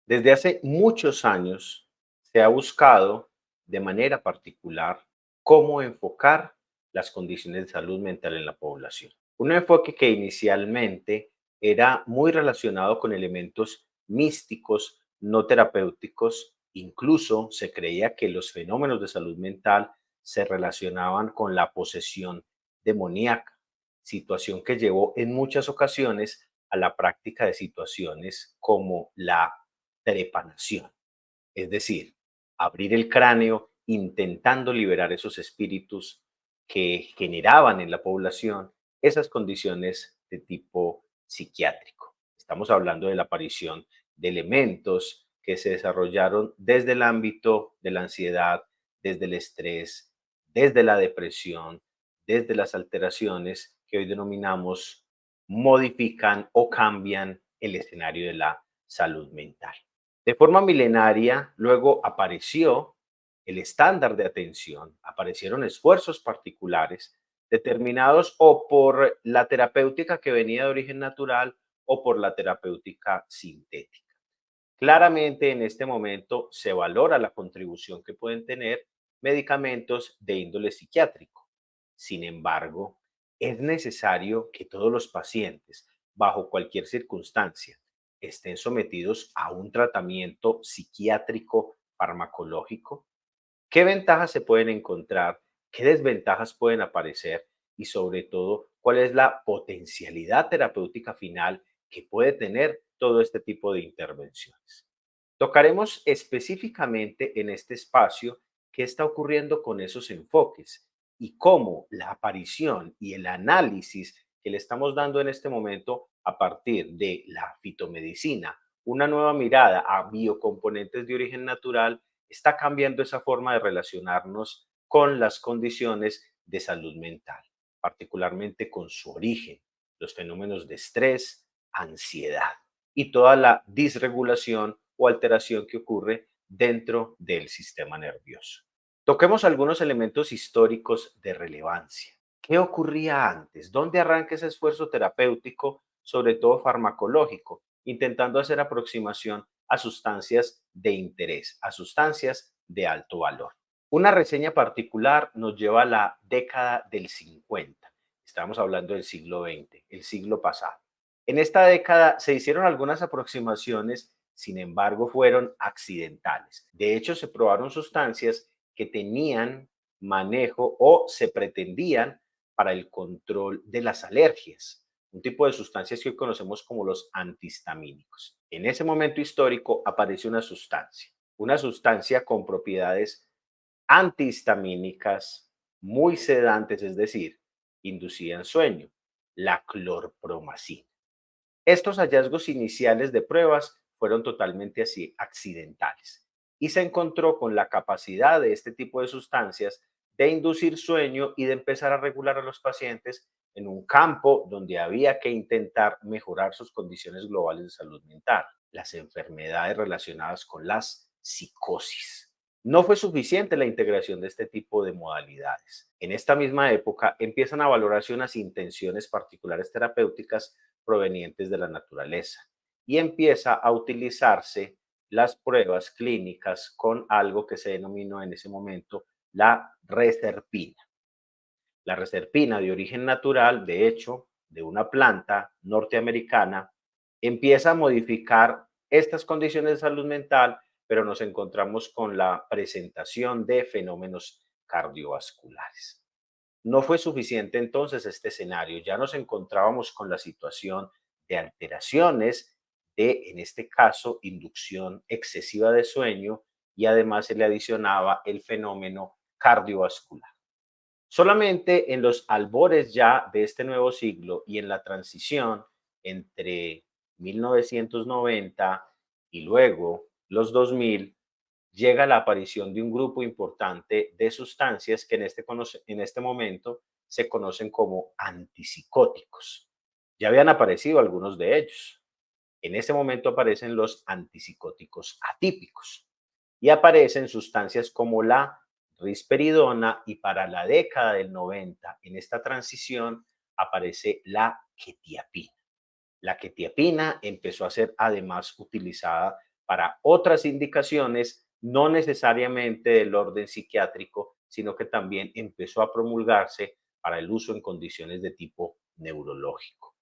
Desde hace muchos años se ha buscado de manera particular cómo enfocar las condiciones de salud mental en la población. Un enfoque que inicialmente era muy relacionado con elementos místicos, no terapéuticos. Incluso se creía que los fenómenos de salud mental se relacionaban con la posesión demoníaca, situación que llevó en muchas ocasiones a la práctica de situaciones como la trepanación, es decir, abrir el cráneo intentando liberar esos espíritus que generaban en la población esas condiciones de tipo psiquiátrico. Estamos hablando de la aparición de elementos que se desarrollaron desde el ámbito de la ansiedad, desde el estrés, desde la depresión, desde las alteraciones que hoy denominamos modifican o cambian el escenario de la salud mental. De forma milenaria, luego apareció el estándar de atención, aparecieron esfuerzos particulares determinados o por la terapéutica que venía de origen natural o por la terapéutica sintética. Claramente en este momento se valora la contribución que pueden tener medicamentos de índole psiquiátrico. Sin embargo, es necesario que todos los pacientes, bajo cualquier circunstancia, estén sometidos a un tratamiento psiquiátrico farmacológico. ¿Qué ventajas se pueden encontrar? ¿Qué desventajas pueden aparecer? Y sobre todo, ¿cuál es la potencialidad terapéutica final que puede tener todo este tipo de intervenciones? Tocaremos específicamente en este espacio qué está ocurriendo con esos enfoques y cómo la aparición y el análisis que le estamos dando en este momento a partir de la fitomedicina, una nueva mirada a biocomponentes de origen natural, está cambiando esa forma de relacionarnos con las condiciones de salud mental, particularmente con su origen, los fenómenos de estrés, ansiedad y toda la disregulación o alteración que ocurre dentro del sistema nervioso. Toquemos algunos elementos históricos de relevancia. ¿Qué ocurría antes? ¿Dónde arranca ese esfuerzo terapéutico, sobre todo farmacológico, intentando hacer aproximación a sustancias de interés, a sustancias de alto valor? Una reseña particular nos lleva a la década del 50. Estamos hablando del siglo XX, el siglo pasado. En esta década se hicieron algunas aproximaciones, sin embargo, fueron accidentales. De hecho, se probaron sustancias que tenían manejo o se pretendían para el control de las alergias, un tipo de sustancias que hoy conocemos como los antihistamínicos. En ese momento histórico aparece una sustancia con propiedades antihistamínicas muy sedantes, es decir, inducían sueño, la clorpromacina. Estos hallazgos iniciales de pruebas fueron totalmente así accidentales y se encontró con la capacidad de este tipo de sustancias de inducir sueño y de empezar a regular a los pacientes en un campo donde había que intentar mejorar sus condiciones globales de salud mental, las enfermedades relacionadas con las psicosis. No fue suficiente la integración de este tipo de modalidades. En esta misma época empiezan a valorarse unas intenciones particulares terapéuticas provenientes de la naturaleza y empieza a utilizarse las pruebas clínicas con algo que se denominó en ese momento la reserpina. La reserpina de origen natural, de hecho, de una planta norteamericana, empieza a modificar estas condiciones de salud mental, pero nos encontramos con la presentación de fenómenos cardiovasculares. No fue suficiente entonces este escenario, ya nos encontrábamos con la situación de alteraciones de, en este caso, inducción excesiva de sueño y además se le adicionaba el fenómeno cardiovascular. Solamente en los albores ya de este nuevo siglo y en la transición entre 1990 y luego los 2000 llega la aparición de un grupo importante de sustancias que en este momento se conocen como antipsicóticos. Ya habían aparecido algunos de ellos. En ese momento aparecen los antipsicóticos atípicos y aparecen sustancias como la risperidona y para la década del 90, en esta transición, aparece la quetiapina. La quetiapina empezó a ser además utilizada para otras indicaciones, no necesariamente del orden psiquiátrico, sino que también empezó a promulgarse para el uso en condiciones de tipo neurológico.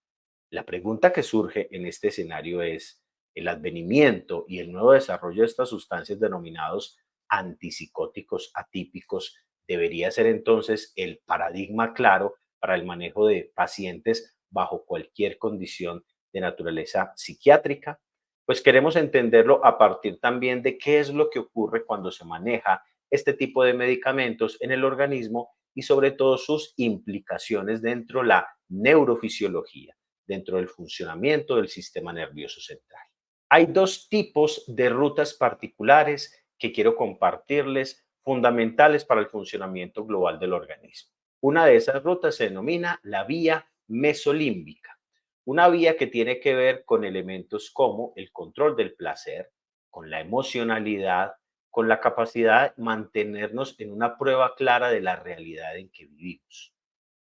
La pregunta que surge en este escenario es, ¿el advenimiento y el nuevo desarrollo de estas sustancias denominados antipsicóticos atípicos debería ser entonces el paradigma claro para el manejo de pacientes bajo cualquier condición de naturaleza psiquiátrica? Pues queremos entenderlo a partir también de qué es lo que ocurre cuando se maneja este tipo de medicamentos en el organismo y sobre todo sus implicaciones dentro de la neurofisiología, dentro del funcionamiento del sistema nervioso central. Hay dos tipos de rutas particulares que quiero compartirles, fundamentales para el funcionamiento global del organismo. Una de esas rutas se denomina la vía mesolímbica, una vía que tiene que ver con elementos como el control del placer, con la emocionalidad, con la capacidad de mantenernos en una prueba clara de la realidad en que vivimos.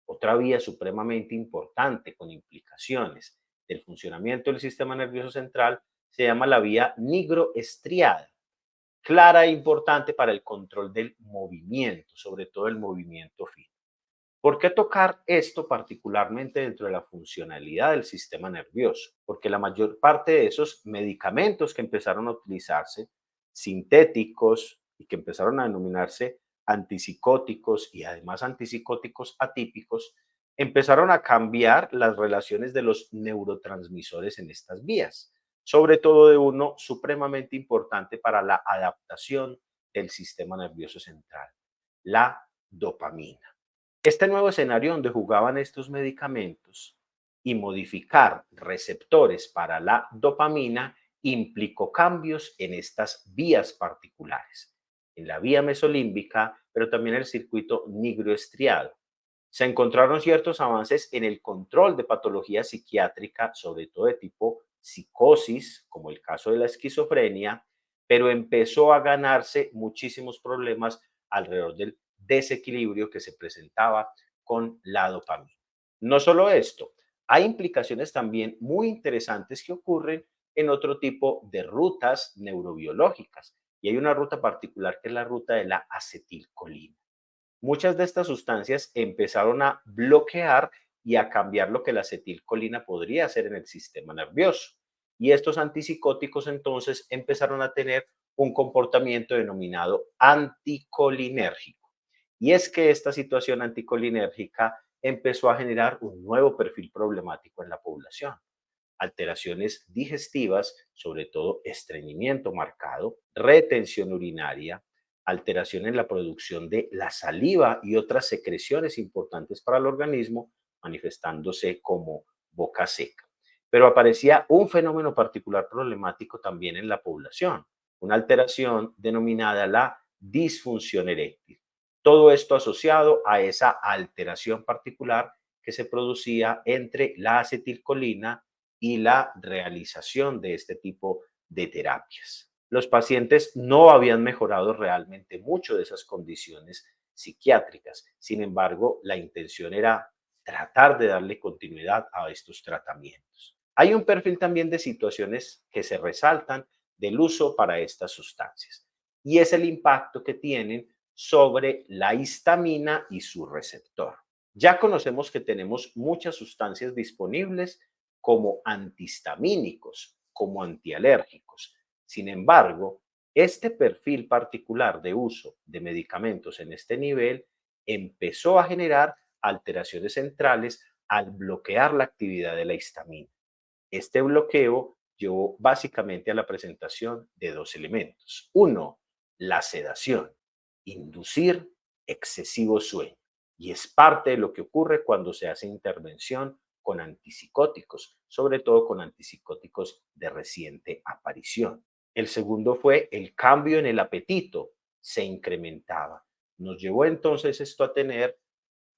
Otra vía supremamente importante con implicaciones del funcionamiento del sistema nervioso central se llama la vía nigroestriada, clara e importante para el control del movimiento, sobre todo el movimiento fino. ¿Por qué tocar esto particularmente dentro de la funcionalidad del sistema nervioso? Porque la mayor parte de esos medicamentos que empezaron a utilizarse, sintéticos y que empezaron a denominarse antipsicóticos y además antipsicóticos atípicos, empezaron a cambiar las relaciones de los neurotransmisores en estas vías, sobre todo de uno supremamente importante para la adaptación del sistema nervioso central, la dopamina. Este nuevo escenario donde jugaban estos medicamentos y modificar receptores para la dopamina implicó cambios en estas vías particulares, en la vía mesolímbica, pero también el circuito nigroestriado. Se encontraron ciertos avances en el control de patología psiquiátrica, sobre todo de tipo psicosis, como el caso de la esquizofrenia, pero empezó a ganarse muchísimos problemas alrededor del desequilibrio que se presentaba con la dopamina. No solo esto, hay implicaciones también muy interesantes que ocurren en otro tipo de rutas neurobiológicas. Y hay una ruta particular que es la ruta de la acetilcolina. Muchas de estas sustancias empezaron a bloquear y a cambiar lo que la acetilcolina podría hacer en el sistema nervioso. Y estos antipsicóticos entonces empezaron a tener un comportamiento denominado anticolinérgico. Y es que esta situación anticolinérgica empezó a generar un nuevo perfil problemático en la población: alteraciones digestivas, sobre todo estreñimiento marcado, retención urinaria, alteración en la producción de la saliva y otras secreciones importantes para el organismo, manifestándose como boca seca. Pero aparecía un fenómeno particular problemático también en la población, una alteración denominada la disfunción eréctil. Todo esto asociado a esa alteración particular que se producía entre la acetilcolina y la realización de este tipo de terapias. Los pacientes no habían mejorado realmente mucho de esas condiciones psiquiátricas. Sin embargo, la intención era tratar de darle continuidad a estos tratamientos. Hay un perfil también de situaciones que se resaltan del uso para estas sustancias, y es el impacto que tienen sobre la histamina y su receptor. Ya conocemos que tenemos muchas sustancias disponibles como antihistamínicos, como antialérgicos. Sin embargo, este perfil particular de uso de medicamentos en este nivel empezó a generar alteraciones centrales al bloquear la actividad de la histamina. Este bloqueo llevó básicamente a la presentación de dos elementos. Uno, la sedación, inducir excesivo sueño. Y es parte de lo que ocurre cuando se hace intervención con antipsicóticos, sobre todo con antipsicóticos de reciente aparición. El segundo fue el cambio en el apetito, se incrementaba. Nos llevó entonces esto a tener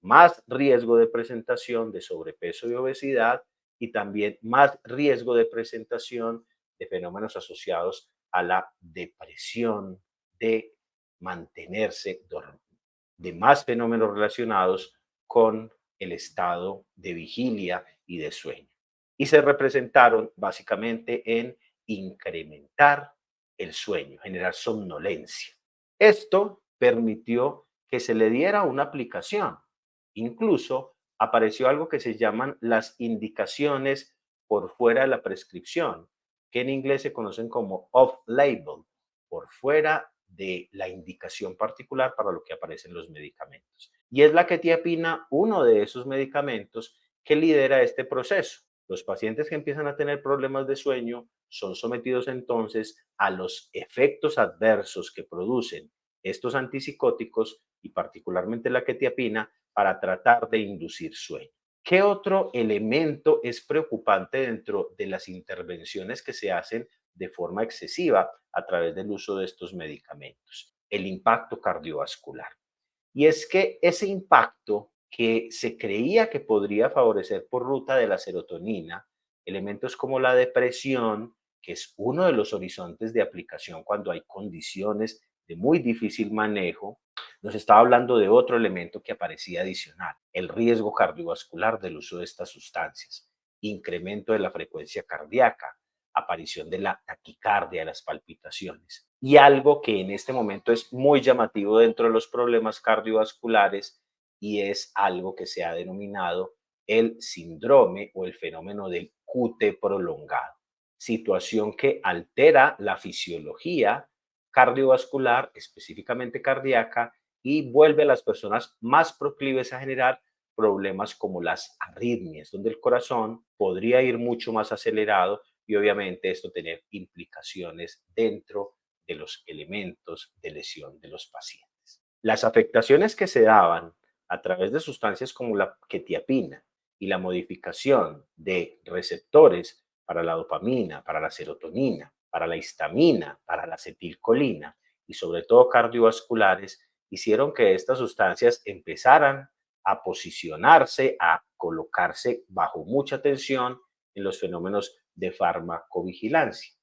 más riesgo de presentación de sobrepeso y obesidad, y también más riesgo de presentación de fenómenos asociados a la depresión, de mantenerse dormido, de más fenómenos relacionados con el estado de vigilia y de sueño. Y se representaron básicamente en incrementar el sueño, generar somnolencia. Esto permitió que se le diera una aplicación. Incluso apareció algo que se llaman las indicaciones por fuera de la prescripción, que en inglés se conocen como off-label, por fuera de la indicación particular para lo que aparecen los medicamentos. Y es la quetiapina uno de esos medicamentos que lidera este proceso. Los pacientes que empiezan a tener problemas de sueño son sometidos entonces a los efectos adversos que producen estos antipsicóticos y particularmente la quetiapina para tratar de inducir sueño. ¿Qué otro elemento es preocupante dentro de las intervenciones que se hacen de forma excesiva a través del uso de estos medicamentos? El impacto cardiovascular. Y es que ese impacto que se creía que podría favorecer por ruta de la serotonina, elementos como la depresión, que es uno de los horizontes de aplicación cuando hay condiciones de muy difícil manejo, nos estaba hablando de otro elemento que aparecía adicional, el riesgo cardiovascular del uso de estas sustancias, incremento de la frecuencia cardíaca, aparición de la taquicardia, las palpitaciones. Y algo que en este momento es muy llamativo dentro de los problemas cardiovasculares y es algo que se ha denominado el síndrome o el fenómeno del QT prolongado, situación que altera la fisiología cardiovascular, específicamente cardíaca, y vuelve a las personas más proclives a generar problemas como las arritmias, donde el corazón podría ir mucho más acelerado y obviamente esto tener implicaciones dentro de los elementos de lesión de los pacientes. Las afectaciones que se daban a través de sustancias como la quetiapina y la modificación de receptores para la dopamina, para la serotonina, para la histamina, para la acetilcolina y sobre todo cardiovasculares, hicieron que estas sustancias empezaran a posicionarse, a colocarse bajo mucha tensión en los fenómenos de farmacovigilancia.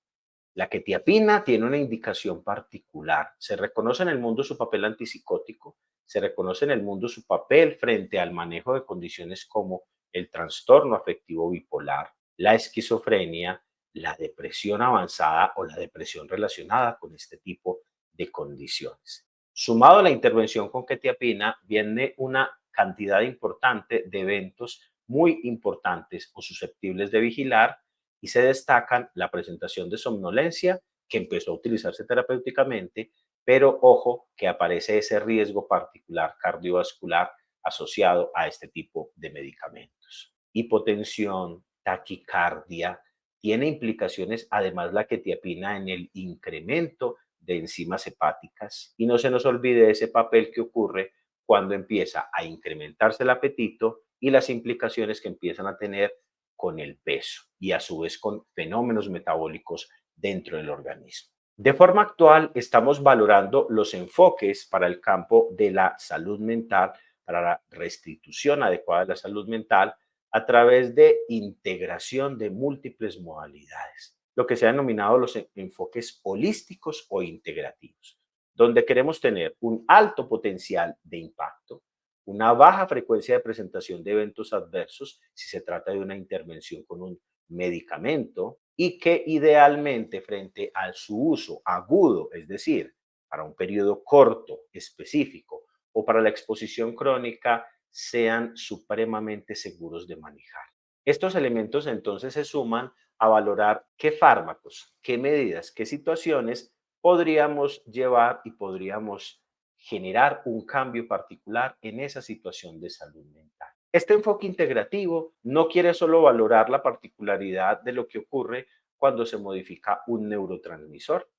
La quetiapina tiene una indicación particular. Se reconoce en el mundo su papel antipsicótico, se reconoce en el mundo su papel frente al manejo de condiciones como el trastorno afectivo bipolar, la esquizofrenia, la depresión avanzada o la depresión relacionada con este tipo de condiciones. Sumado a la intervención con quetiapina, viene una cantidad importante de eventos muy importantes o susceptibles de vigilar y se destacan la presentación de somnolencia, que empezó a utilizarse terapéuticamente, pero ojo que aparece ese riesgo particular cardiovascular asociado a este tipo de medicamentos. Hipotensión, taquicardia, tiene implicaciones además la quetiapina en el incremento de enzimas hepáticas y no se nos olvide ese papel que ocurre cuando empieza a incrementarse el apetito y las implicaciones que empiezan a tener con el peso y a su vez con fenómenos metabólicos dentro del organismo. De forma actual, estamos valorando los enfoques para el campo de la salud mental, para la restitución adecuada de la salud mental a través de integración de múltiples modalidades, lo que se ha denominado los enfoques holísticos o integrativos, donde queremos tener un alto potencial de impacto, una baja frecuencia de presentación de eventos adversos si se trata de una intervención con un medicamento y que idealmente frente a su uso agudo, es decir, para un periodo corto, específico o para la exposición crónica, sean supremamente seguros de manejar. Estos elementos entonces se suman a valorar qué fármacos, qué medidas, qué situaciones podríamos llevar y podríamos generar un cambio particular en esa situación de salud mental. Este enfoque integrativo no quiere solo valorar la particularidad de lo que ocurre cuando se modifica un neurotransmisor,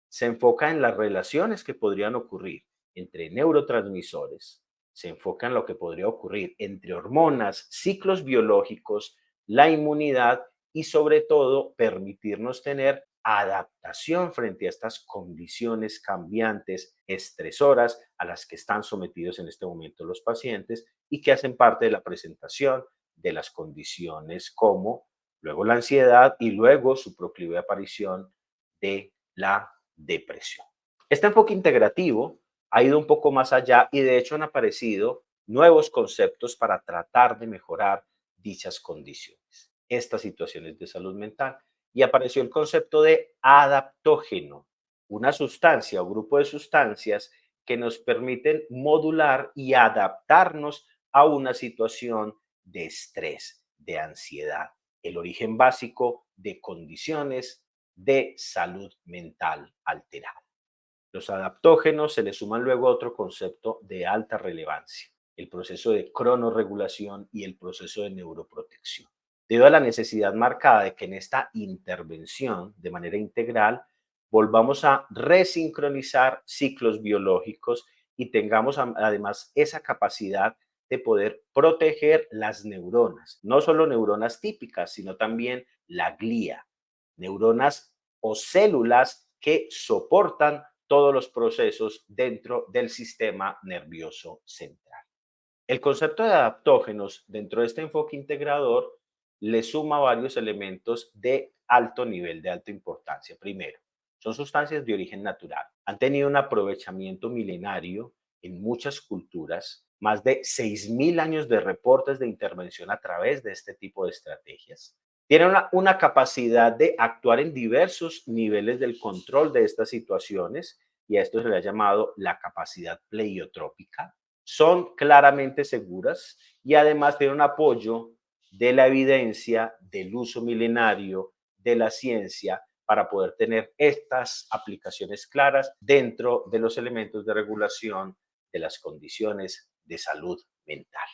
se enfoca en las relaciones que podrían ocurrir entre neurotransmisores, se enfoca en lo que podría ocurrir entre hormonas, ciclos biológicos, la inmunidad y sobre todo permitirnos tener adaptación frente a estas condiciones cambiantes, estresoras a las que están sometidos en este momento los pacientes y que hacen parte de la presentación de las condiciones como luego la ansiedad y luego su proclive aparición de la depresión. Este enfoque integrativo ha ido un poco más allá y de hecho han aparecido nuevos conceptos para tratar de mejorar dichas condiciones, estas situaciones de salud mental. Y apareció el concepto de adaptógeno. una sustancia o grupo de sustancias que nos permiten modular y adaptarnos a una situación de estrés, de ansiedad, el origen básico de condiciones de salud mental alterada. Los adaptógenos se le suman luego otro concepto de alta relevancia, el proceso de cronorregulación y el proceso de neuroprotección. Debido a la necesidad marcada de que en esta intervención de manera integral volvamos a resincronizar ciclos biológicos y tengamos además esa capacidad de poder proteger las neuronas, no solo neuronas típicas, sino también la glía, neuronas o células que soportan todos los procesos dentro del sistema nervioso central. El concepto de adaptógenos dentro de este enfoque integrador le suma varios elementos de alto nivel, de alta importancia. Primero, son sustancias de origen natural. Han tenido un aprovechamiento milenario en muchas culturas, más de 6.000 años de reportes de intervención a través de este tipo de estrategias. Tienen una capacidad de actuar en diversos niveles del control de estas situaciones y a esto se le ha llamado la capacidad pleiotrópica. Son claramente seguras y además tienen un apoyo de la evidencia, del uso milenario, de la ciencia, para poder tener estas aplicaciones claras dentro de los elementos de regulación de las condiciones de salud mental.